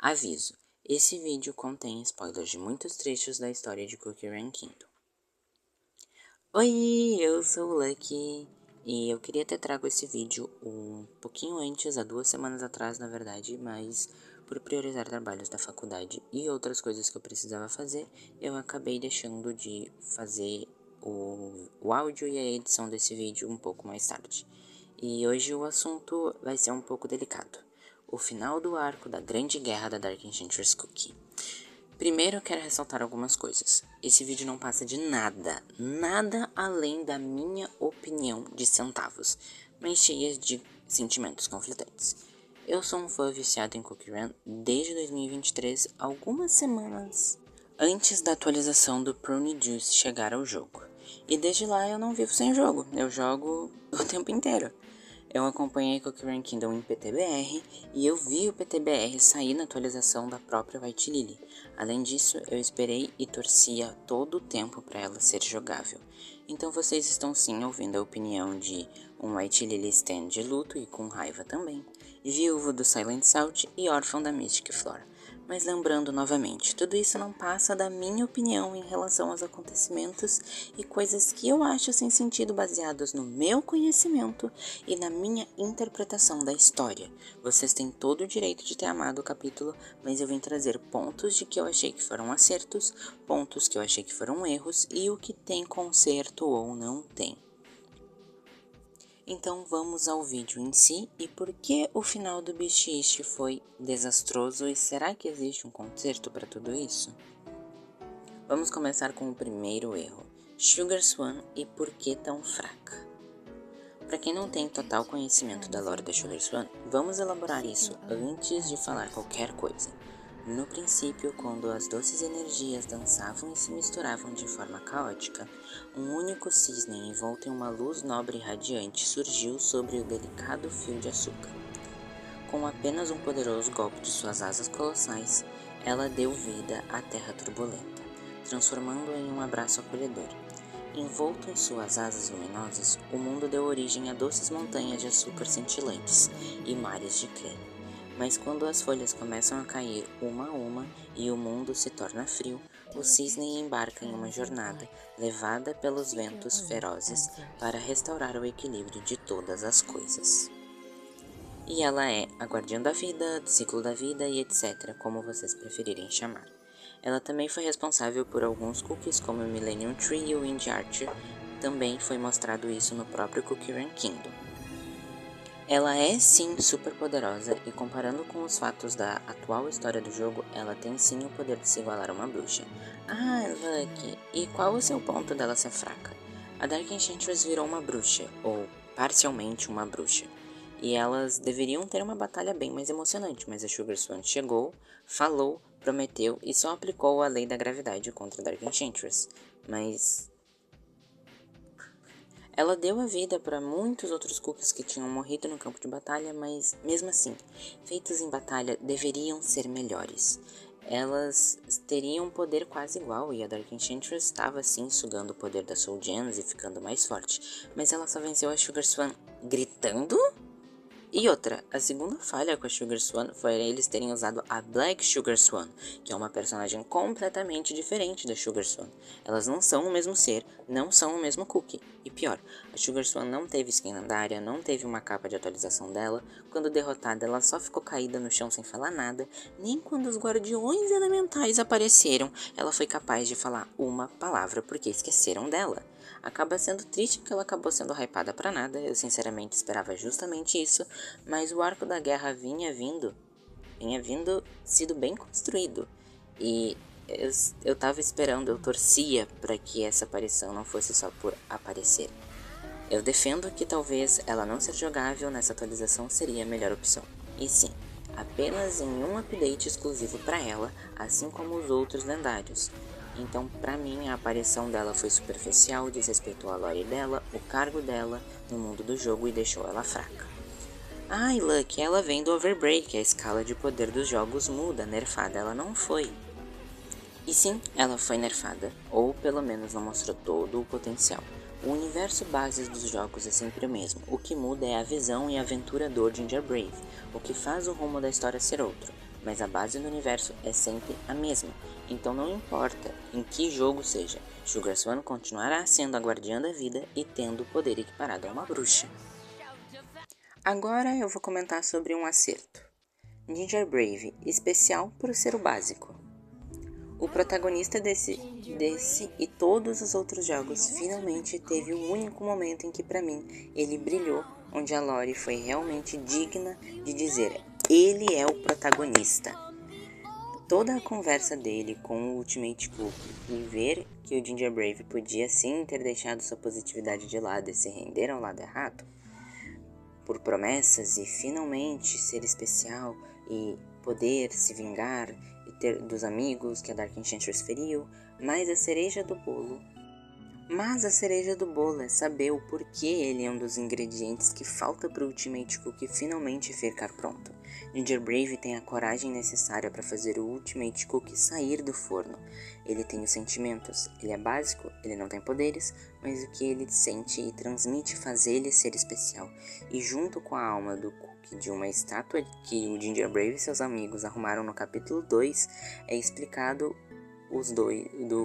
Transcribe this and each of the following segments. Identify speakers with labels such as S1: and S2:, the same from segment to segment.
S1: Aviso: esse vídeo contém spoilers de muitos trechos da história de Cookie Run Kingdom. Oi, eu sou o Lucky e eu queria ter trago esse vídeo um pouquinho antes, há 2 semanas atrás na verdade, mas por priorizar trabalhos da faculdade e outras coisas que eu precisava fazer, eu acabei deixando de fazer o áudio e a edição desse vídeo um pouco mais tarde. E hoje o assunto vai ser um pouco delicado: o final do arco da Grande Guerra da Dark Enchantress Cookie. Primeiro eu quero ressaltar algumas coisas. Esse vídeo não passa de nada além da minha opinião de centavos, mas cheia de sentimentos conflitantes. Eu sou um fã viciado em Cookie Run desde 2023, algumas semanas antes da atualização do Prune Juice chegar ao jogo. E desde lá eu não vivo sem jogo, eu jogo o tempo inteiro. Eu acompanhei Cookie Run Kingdom em PTBR e eu vi o PTBR sair na atualização da própria White Lily. Além disso, eu esperei e torcia todo o tempo para ela ser jogável. Então vocês estão sim ouvindo a opinião de um White Lily Stan de luto e com raiva também, viúvo do Silent Salt e órfão da Mystic Flora. Mas lembrando novamente, tudo isso não passa da minha opinião em relação aos acontecimentos e coisas que eu acho sem sentido baseados no meu conhecimento e na minha interpretação da história. Vocês têm todo o direito de ter amado o capítulo, mas eu vim trazer pontos de que eu achei que foram acertos, pontos que eu achei que foram erros e o que tem conserto ou não tem. Então vamos ao vídeo em si e por que o final do Beast foi desastroso e será que existe um conserto para tudo isso? Vamos começar com o primeiro erro: Sugar Swan e por que tão fraca. Para quem não tem total conhecimento da lore da Sugar Swan, vamos elaborar isso antes de falar qualquer coisa. No princípio, quando as doces energias dançavam e se misturavam de forma caótica, um único cisne envolto em uma luz nobre e radiante surgiu sobre o delicado fio de açúcar. Com apenas um poderoso golpe de suas asas colossais, ela deu vida à terra turbulenta, transformando-a em um abraço acolhedor. Envolto em suas asas luminosas, o mundo deu origem a doces montanhas de açúcar cintilantes e mares de creme. Mas quando as folhas começam a cair uma a uma e o mundo se torna frio, o cisne embarca em uma jornada levada pelos ventos ferozes para restaurar o equilíbrio de todas as coisas. E ela é a guardiã da vida, do ciclo da vida e etc., como vocês preferirem chamar. Ela também foi responsável por alguns cookies como o Millennium Tree e o Wind Archer. Também foi mostrado isso no próprio Cookie Run Kingdom. Ela é sim super poderosa e comparando com os fatos da atual história do jogo, ela tem sim o poder de se igualar a uma bruxa. Ah, Lucky, e qual o seu ponto dela ser fraca? A Dark Enchantress virou uma bruxa, ou parcialmente uma bruxa. E elas deveriam ter uma batalha bem mais emocionante, mas a Sugar Swan chegou, falou, prometeu e só aplicou a lei da gravidade contra a Dark Enchantress. Mas ela deu a vida para muitos outros cookies que tinham morrido no campo de batalha, mas mesmo assim, feitos em batalha deveriam ser melhores. Elas teriam um poder quase igual e a Dark Enchantress estava sim sugando o poder das Soul Gems e ficando mais forte, mas ela só venceu a Sugar Swan gritando? E outra, a segunda falha com a Sugar Swan foi eles terem usado a Black Sugar Swan, que é uma personagem completamente diferente da Sugar Swan. Elas não são o mesmo ser, não são o mesmo cookie. E pior, a Sugar Swan não teve skin lendária, não teve uma capa de atualização dela. Quando derrotada, ela só ficou caída no chão sem falar nada. Nem quando os guardiões elementais apareceram, ela foi capaz de falar uma palavra porque esqueceram dela. Acaba sendo triste que ela acabou sendo hypada pra nada, eu sinceramente esperava justamente isso, mas o arco da guerra vinha vindo sido bem construído, e eu tava esperando, eu torcia para que essa aparição não fosse só por aparecer. Eu defendo que talvez ela não ser jogável nessa atualização seria a melhor opção, e sim, apenas em um update exclusivo para ela, assim como os outros lendários. Então, pra mim, a aparição dela foi superficial, desrespeitou a lore dela, o cargo dela no mundo do jogo e deixou ela fraca. Ai, Lucky, ela vem do Overbreak, a escala de poder dos jogos muda, nerfada ela não foi. E sim, ela foi nerfada, ou pelo menos não mostrou todo o potencial. O universo base dos jogos é sempre o mesmo, o que muda é a visão e a aventura do Ginger Brave, o que faz o rumo da história ser outro. mas a base do universo é sempre a mesma. Então não importa em que jogo seja, Sugar Swan continuará sendo a guardiã da vida e tendo o poder equiparado a uma bruxa. Agora eu vou comentar sobre um acerto. Ginger Brave, especial por ser o básico. O protagonista desse e todos os outros jogos finalmente teve o único momento em que, pra mim, ele brilhou, onde a Lori foi realmente digna de dizer: ele é o protagonista. Toda a conversa dele com o Ultimate Cookie e ver que o Ginger Brave podia sim ter deixado sua positividade de lado e se render ao lado errado, por promessas e finalmente ser especial e poder se vingar e ter dos amigos que a Dark Enchantress feriu, mas a cereja do bolo é saber o porquê ele é um dos ingredientes que falta para o Ultimate Cookie finalmente ficar pronto. Ginger Brave tem a coragem necessária para fazer o Ultimate Cookie sair do forno. Ele tem os sentimentos, ele é básico, ele não tem poderes, mas o que ele sente e transmite faz ele ser especial. E junto com a alma do cookie de uma estátua que o Ginger Brave e seus amigos arrumaram no capítulo 2, é explicado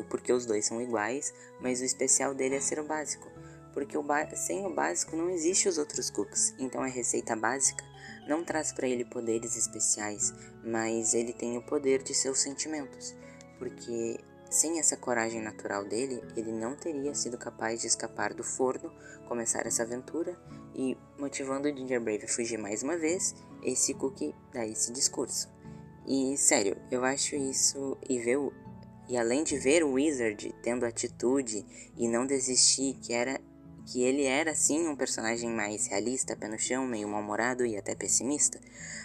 S1: porque os dois são iguais, mas o especial dele é ser o básico. Porque sem o básico não existe os outros cookies, então a receita básica não traz para ele poderes especiais, mas ele tem o poder de seus sentimentos. Porque sem essa coragem natural dele, ele não teria sido capaz de escapar do forno, começar essa aventura e, motivando o Ginger Brave a fugir mais uma vez, esse cookie dá esse discurso. E sério, eu acho isso e além de ver o Wizard tendo atitude e não desistir, que ele era sim um personagem mais realista, pé no chão, meio mal-humorado e até pessimista,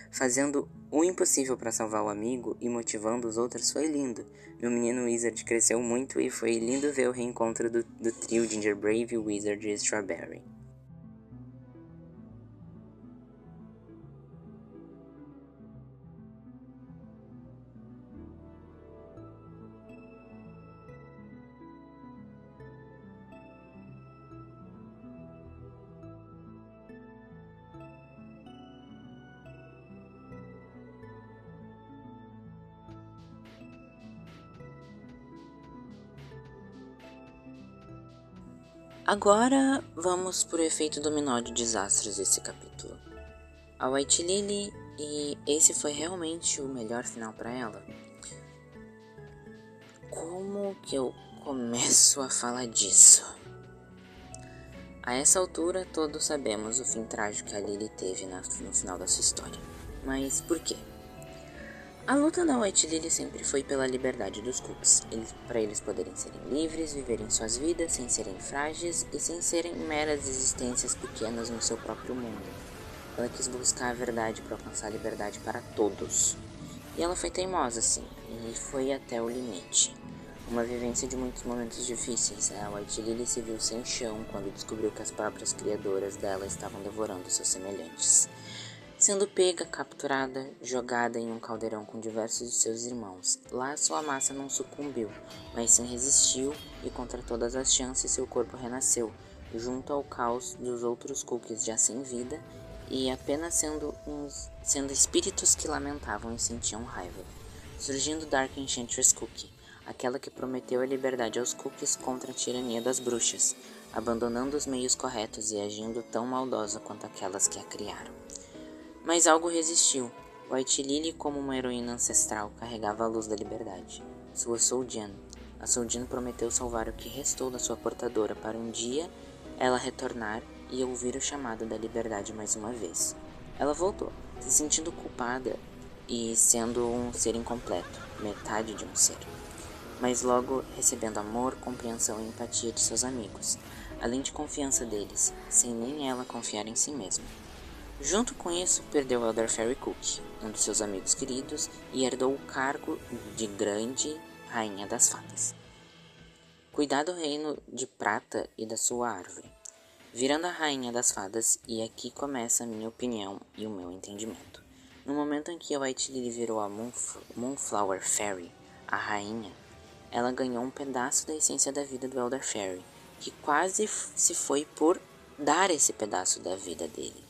S1: fazendo o impossível para salvar o amigo e motivando os outros, foi lindo. Meu menino Wizard cresceu muito e foi lindo ver o reencontro do trio Ginger Brave, Wizard e Strawberry. Agora vamos para o efeito dominó de desastres desse capítulo. A White Lily, e esse foi realmente o melhor final para ela. Como que eu começo a falar disso? A essa altura todos sabemos o fim trágico que a Lily teve no final da sua história. Mas por quê? A luta da White Lily sempre foi pela liberdade dos cookies, para eles poderem serem livres, viverem suas vidas sem serem frágeis e sem serem meras existências pequenas no seu próprio mundo. Ela quis buscar a verdade para alcançar a liberdade para todos. E ela foi teimosa, sim, e foi até o limite. Uma vivência de muitos momentos difíceis. A White Lily se viu sem chão quando descobriu que as próprias criadoras dela estavam devorando seus semelhantes. Sendo pega, capturada, jogada em um caldeirão com diversos de seus irmãos. Lá sua massa não sucumbiu, mas sim resistiu e contra todas as chances seu corpo renasceu, junto ao caos dos outros cookies já sem vida e apenas sendo espíritos que lamentavam e sentiam raiva. Surgindo Dark Enchantress Cookie, aquela que prometeu a liberdade aos cookies contra a tirania das bruxas, abandonando os meios corretos e agindo tão maldosa quanto aquelas que a criaram. Mas algo resistiu. White Lily, como uma heroína ancestral, carregava a luz da liberdade. Sua Soldian. A Soldian prometeu salvar o que restou da sua portadora para um dia ela retornar e ouvir o chamado da liberdade mais uma vez. Ela voltou, se sentindo culpada e sendo um ser incompleto, metade de um ser. Mas logo recebendo amor, compreensão e empatia de seus amigos, além de confiança deles, sem nem ela confiar em si mesma. Junto com isso, perdeu Elder Fairy Cookie, um de seus amigos queridos, e herdou o cargo de grande rainha das fadas. Cuidar do reino de prata e da sua árvore. Virando a rainha das fadas, e aqui começa a minha opinião e o meu entendimento. No momento em que a White Lily virou a Moonflower Fairy, a rainha, ela ganhou um pedaço da essência da vida do Elder Fairy, que quase se foi por dar esse pedaço da vida dele.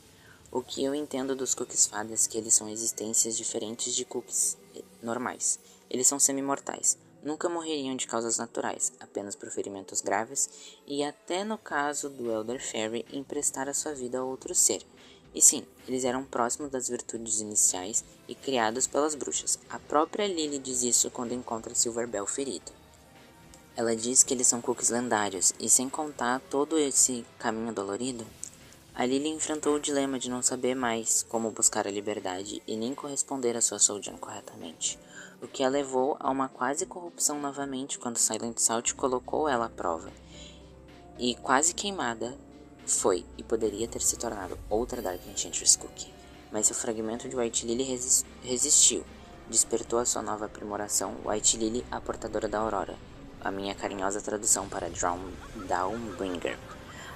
S1: O que eu entendo dos cookies fadas é que eles são existências diferentes de cookies. normais. Eles são semi-mortais. Nunca morreriam de causas naturais, apenas por ferimentos graves e até no caso do Elder Fairy emprestar a sua vida a outro ser. E sim, eles eram próximos das virtudes iniciais e criados pelas bruxas. A própria Lily diz isso quando encontra Silverbell ferido. Ela diz que eles são cookies lendários, e sem contar todo esse caminho dolorido, a Lily enfrentou o dilema de não saber mais como buscar a liberdade e nem corresponder à sua Soldian corretamente, o que a levou a uma quase corrupção novamente quando Silent Salt colocou ela à prova. E quase queimada foi e poderia ter se tornado outra Dark Enchantress Cookie, mas seu fragmento de White Lily resistiu, despertou a sua nova aprimoração, White Lily, a portadora da Aurora, a minha carinhosa tradução para Dawnbringer.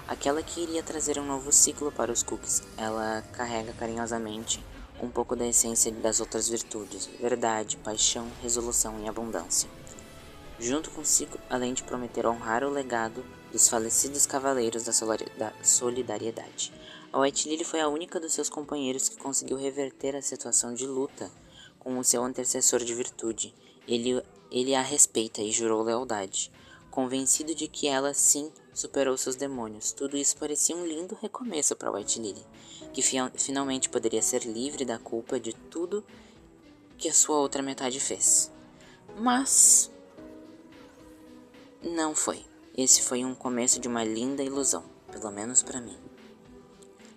S1: Aquela que iria trazer um novo ciclo para os cookies. Ela carrega carinhosamente um pouco da essência das outras virtudes: verdade, paixão, resolução e abundância. Junto consigo, além de prometer honrar o legado dos falecidos cavaleiros da solidariedade. A White Lily foi a única dos seus companheiros que conseguiu reverter a situação de luta com o seu antecessor de virtude. Ele a respeita e jurou lealdade, convencido de que ela sim superou seus demônios. Tudo isso parecia um lindo recomeço para White Lily, que finalmente poderia ser livre da culpa de tudo que a sua outra metade fez. Mas não foi. Esse foi um começo de uma linda ilusão, pelo menos para mim.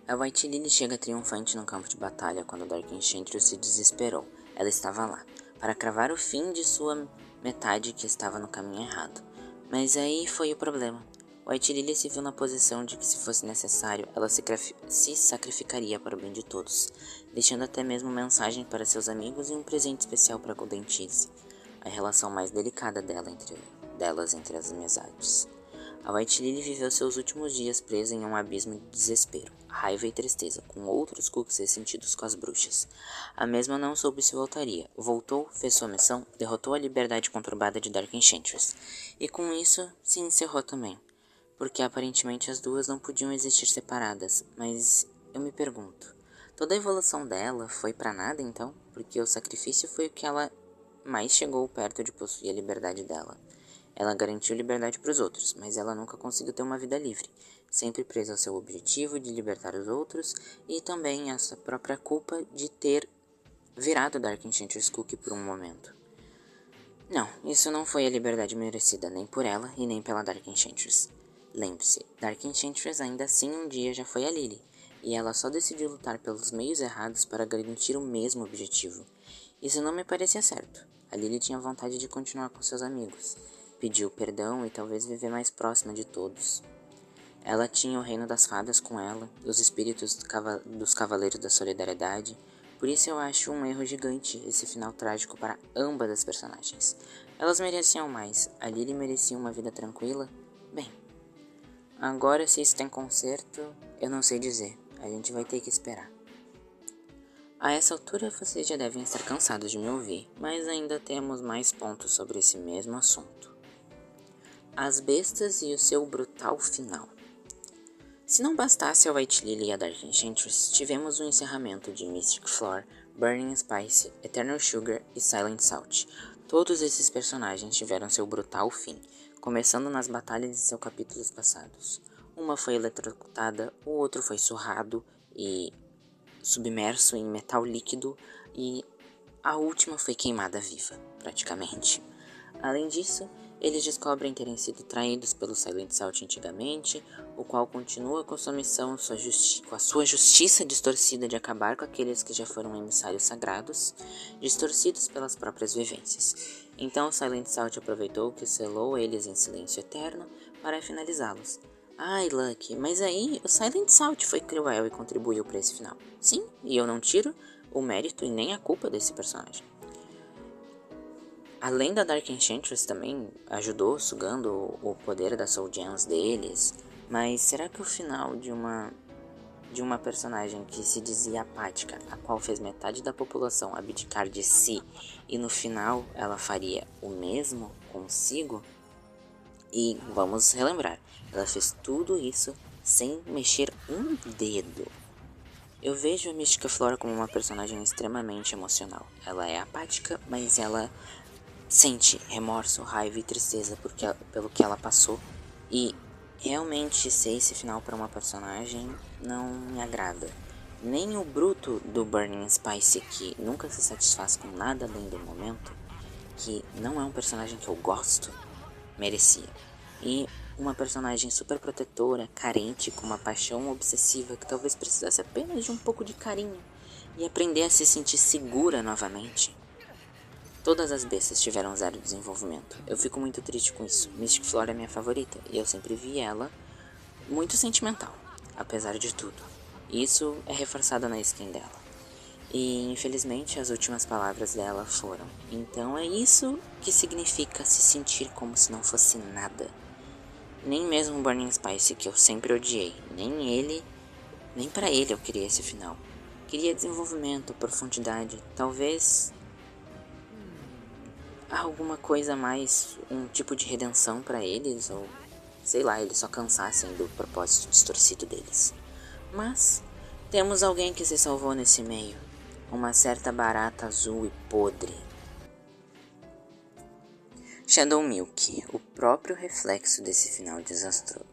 S1: A White Lily chega triunfante no campo de batalha quando Dark Enchantress se desesperou. Ela estava lá, para cravar o fim de sua metade que estava no caminho errado. Mas aí foi o problema. White Lily se viu na posição de que, se fosse necessário, ela se sacrificaria para o bem de todos, deixando até mesmo mensagem para seus amigos e um presente especial para Golden Cheese, a relação mais delicada delas entre as amizades. A White Lily viveu seus últimos dias presa em um abismo de desespero, raiva e tristeza, com outros cookies ressentidos com as bruxas. A mesma não soube se voltaria. Voltou, fez sua missão, derrotou a liberdade conturbada de Dark Enchantress. E com isso, se encerrou também. Porque aparentemente as duas não podiam existir separadas. Mas eu me pergunto, toda a evolução dela foi pra nada então? Porque o sacrifício foi o que ela mais chegou perto de possuir a liberdade dela. Ela garantiu liberdade para os outros, mas ela nunca conseguiu ter uma vida livre, sempre presa ao seu objetivo de libertar os outros e também a sua própria culpa de ter virado Dark Enchantress Cookie por um momento. Não, isso não foi a liberdade merecida nem por ela e nem pela Dark Enchantress. Lembre-se, Dark Enchantress ainda assim um dia já foi a Lily, e ela só decidiu lutar pelos meios errados para garantir o mesmo objetivo. Isso não me parecia certo. A Lily tinha vontade de continuar com seus amigos, pediu perdão e talvez viver mais próxima de todos. Ela tinha o reino das fadas com ela, os espíritos dos cavaleiros da solidariedade. Por isso eu acho um erro gigante esse final trágico para ambas as personagens. Elas mereciam mais. A Lily merecia uma vida tranquila. Bem, agora se isso tem conserto, eu não sei dizer. A gente vai ter que esperar. A essa altura vocês já devem estar cansados de me ouvir, mas ainda temos mais pontos sobre esse mesmo assunto. As bestas e o seu brutal final. Se não bastasse a White Lily e a Dark Enchantress, tivemos o encerramento de Mystic Floor, Burning Spice, Eternal Sugar e Silent Salt. Todos esses personagens tiveram seu brutal fim, começando nas batalhas de seus capítulos passados. Uma foi eletrocutada, o outro foi surrado e submerso em metal líquido e a última foi queimada viva, praticamente. Além disso, eles descobrem terem sido traídos pelo Silent Salt antigamente, o qual continua com sua missão, com a sua justiça distorcida de acabar com aqueles que já foram emissários sagrados, distorcidos pelas próprias vivências. Então Silent Salt aproveitou que selou eles em silêncio eterno para finalizá-los. Ai, Lucky, mas aí o Silent Salt foi cruel e contribuiu para esse final. Sim, e eu não tiro o mérito e nem a culpa desse personagem. Além da Dark Enchantress também ajudou sugando o poder das Soul Gems deles, mas será que o final de uma personagem que se dizia apática, a qual fez metade da população abdicar de si, e no final ela faria o mesmo consigo? E vamos relembrar, ela fez tudo isso sem mexer um dedo. Eu vejo a Mística Flora como uma personagem extremamente emocional. Ela é apática, mas ela sente remorso, raiva e tristeza pelo que ela passou. E realmente ser esse final para uma personagem não me agrada. Nem o Bruto do Burning Spice, que nunca se satisfaz com nada além do momento, que não é um personagem que eu gosto, merecia. E uma personagem super protetora, carente, com uma paixão obsessiva que talvez precisasse apenas de um pouco de carinho e aprender a se sentir segura novamente. Todas as bestas tiveram zero desenvolvimento. Eu fico muito triste com isso. Mystic Flora é minha favorita e eu sempre vi ela muito sentimental, apesar de tudo. Isso é reforçado na skin dela. E infelizmente as últimas palavras dela foram: então é isso que significa se sentir como se não fosse nada. Nem mesmo o Burning Spice, que eu sempre odiei, nem pra ele eu queria esse final. Queria desenvolvimento, profundidade, talvez alguma coisa a mais, um tipo de redenção pra eles, ou sei lá, eles só cansassem do propósito distorcido deles. Mas temos alguém que se salvou nesse meio, uma certa barata azul e podre. Shadowmilk, o próprio reflexo desse final desastroso.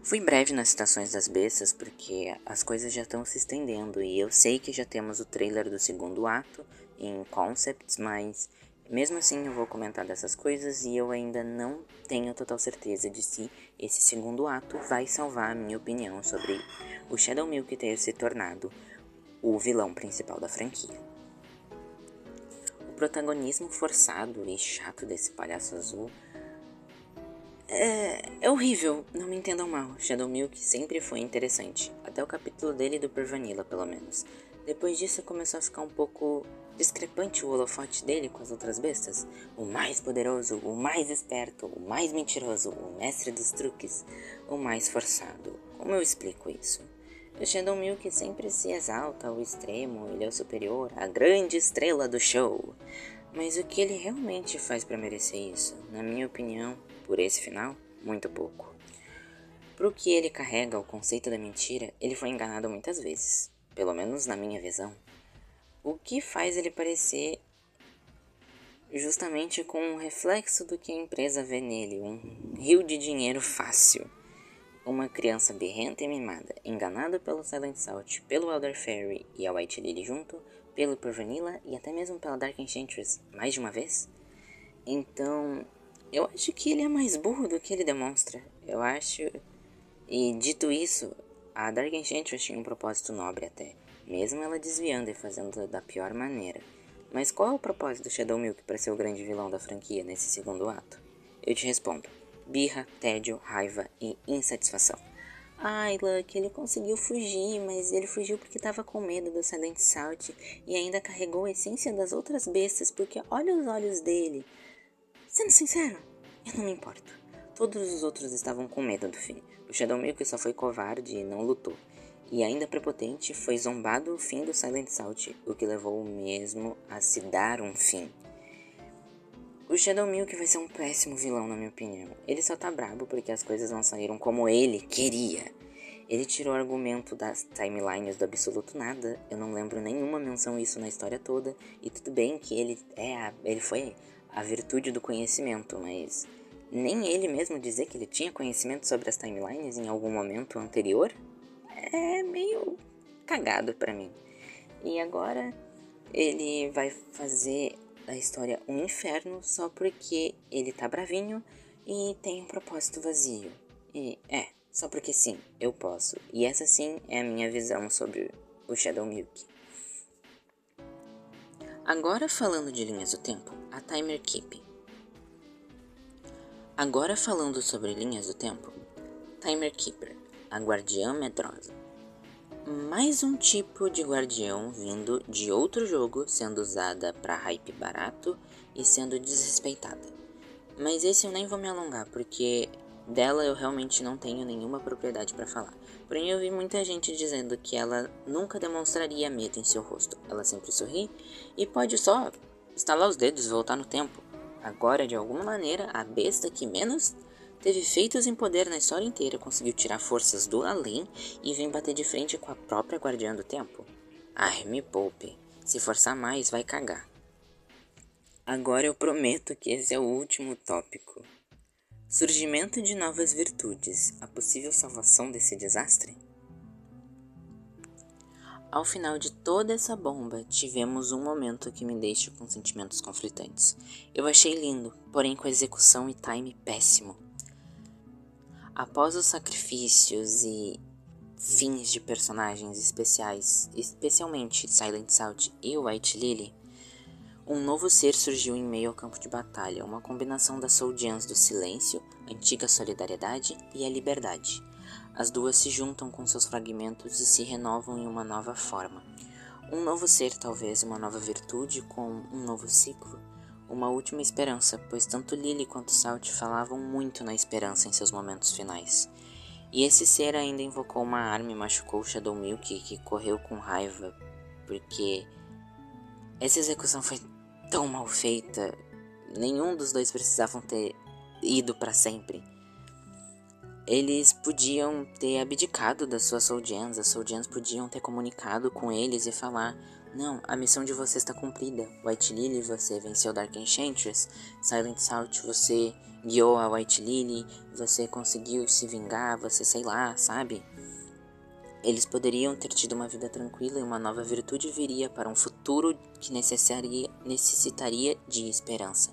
S1: Fui breve nas citações das bestas porque as coisas já estão se estendendo e eu sei que já temos o trailer do segundo ato em concepts, mas mesmo assim eu vou comentar dessas coisas e eu ainda não tenho total certeza de se esse segundo ato vai salvar a minha opinião sobre o Shadowmilk ter se tornado o vilão principal da franquia. O protagonismo forçado e chato desse palhaço azul é horrível, não me entendam mal. Shadowmilk sempre foi interessante, até o capítulo dele do Per Vanilla, pelo menos. Depois disso começou a ficar um pouco discrepante o holofote dele com as outras bestas. O mais poderoso, o mais esperto, o mais mentiroso, o mestre dos truques, o mais forçado. Como eu explico isso? O Shadowmilk sempre se exalta ao extremo, ele é o superior, a grande estrela do show. Mas o que ele realmente faz para merecer isso? Na minha opinião, por esse final, muito pouco. Pro que ele carrega o conceito da mentira, ele foi enganado muitas vezes, pelo menos na minha visão. O que faz ele parecer justamente com um reflexo do que a empresa vê nele, um rio de dinheiro fácil. Uma criança birrenta e mimada, enganado pelo Silent Salt, pelo Elder Fairy e a White Lily junto, pelo Per Vanilla e até mesmo pela Dark Enchantress mais de uma vez? Então, eu acho que ele é mais burro do que ele demonstra. Eu acho... E dito isso, a Dark Enchantress tinha um propósito nobre até, mesmo ela desviando e fazendo da pior maneira. Mas qual é o propósito do Shadowmilk para ser o grande vilão da franquia nesse segundo ato? Eu te respondo: birra, tédio, raiva e insatisfação. Ai, Luck, ele conseguiu fugir, mas ele fugiu porque estava com medo do Silent Salt e ainda carregou a essência das outras bestas, porque olha os olhos dele. Sendo sincero, eu não me importo. Todos os outros estavam com medo do fim. O Shadowmilk só foi covarde e não lutou. E ainda prepotente, foi zombado o fim do Silent Salt, o que levou o mesmo a se dar um fim. O Shadowmilk vai ser um péssimo vilão, na minha opinião. Ele só tá brabo porque as coisas não saíram como ele queria. Ele tirou o argumento das timelines do absoluto nada. Eu não lembro nenhuma menção a isso na história toda. E tudo bem que ele foi a virtude do conhecimento, mas nem ele mesmo dizer que ele tinha conhecimento sobre as timelines em algum momento anterior é meio cagado pra mim. E agora ele vai fazer da história um inferno só porque ele tá bravinho e tem um propósito vazio. E só porque sim, eu posso. E essa sim é a minha visão sobre o Shadowmilk. Agora falando de linhas do tempo, a Timer Keep. Agora falando sobre linhas do tempo, Timer Keeper, a guardiã medrosa. Mais um tipo de guardião vindo de outro jogo, sendo usada para hype barato e sendo desrespeitada. Mas esse eu nem vou me alongar, porque dela eu realmente não tenho nenhuma propriedade para falar. Porém eu vi muita gente dizendo que ela nunca demonstraria medo em seu rosto. Ela sempre sorri e pode só estalar os dedos e voltar no tempo. Agora, de alguma maneira, a besta que menos Teve feitos em poder na história inteira, conseguiu tirar forças do além e vem bater de frente com a própria Guardiã do Tempo. Ai, me poupe. Se forçar mais, vai cagar. Agora eu prometo que esse é o último tópico. Surgimento de novas virtudes. A possível salvação desse desastre? Ao final de toda essa bomba, tivemos um momento que me deixa com sentimentos conflitantes. Eu achei lindo, porém com execução e time péssimo. Após os sacrifícios e fins de personagens especiais, especialmente Silent Salt e White Lily, um novo ser surgiu em meio ao campo de batalha, uma combinação das Soldians do silêncio, antiga solidariedade e a liberdade. As duas se juntam com seus fragmentos e se renovam em uma nova forma. Um novo ser, talvez, uma nova virtude com um novo ciclo. Uma última esperança, pois tanto Lily quanto Salt falavam muito na esperança em seus momentos finais. E esse ser ainda invocou uma arma e machucou Shadow Milk, que correu com raiva, porque essa execução foi tão mal feita. Nenhum dos dois precisavam ter ido para sempre. Eles podiam ter abdicado das suas Soldians, as Soldians podiam ter comunicado com eles e falar: não, a missão de você está cumprida. White Lily, você venceu Dark Enchantress. Silent Salt, você guiou a White Lily, você conseguiu se vingar, você sei lá, sabe? Eles poderiam ter tido uma vida tranquila e uma nova virtude viria para um futuro que necessitaria de esperança.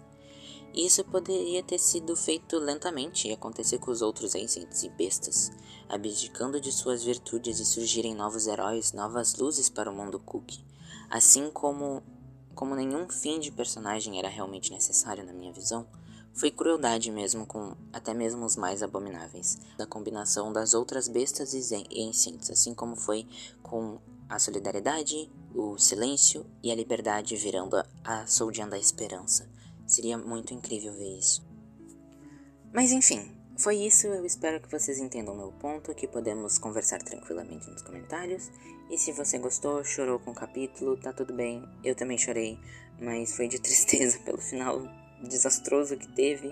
S1: Isso poderia ter sido feito lentamente e acontecer com os outros Ancients e bestas, abdicando de suas virtudes e surgirem novos heróis, novas luzes para o mundo Cookie. Assim como nenhum fim de personagem era realmente necessário na minha visão, foi crueldade mesmo com até mesmo os mais abomináveis, da combinação das outras bestas e Ancients, assim como foi com a solidariedade, o silêncio e a liberdade virando a Soldian da esperança. Seria muito incrível ver isso. Mas enfim, foi isso. Eu espero que vocês entendam meu ponto, que podemos conversar tranquilamente nos comentários. E se você gostou, chorou com o capítulo, tá tudo bem. Eu também chorei, mas foi de tristeza pelo final desastroso que teve.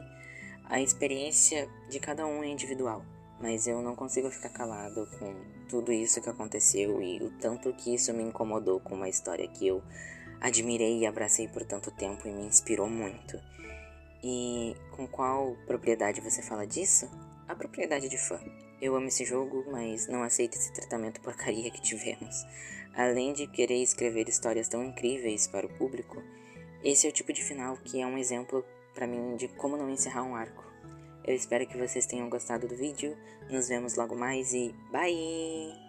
S1: A experiência de cada um é individual, mas eu não consigo ficar calado com tudo isso que aconteceu e o tanto que isso me incomodou com uma história que eu admirei e abracei por tanto tempo e me inspirou muito. E com qual propriedade você fala disso? A propriedade de fã. Eu amo esse jogo, mas não aceito esse tratamento porcaria que tivemos. Além de querer escrever histórias tão incríveis para o público, esse é o tipo de final que é um exemplo para mim de como não encerrar um arco. Eu espero que vocês tenham gostado do vídeo. Nos vemos logo mais e bye!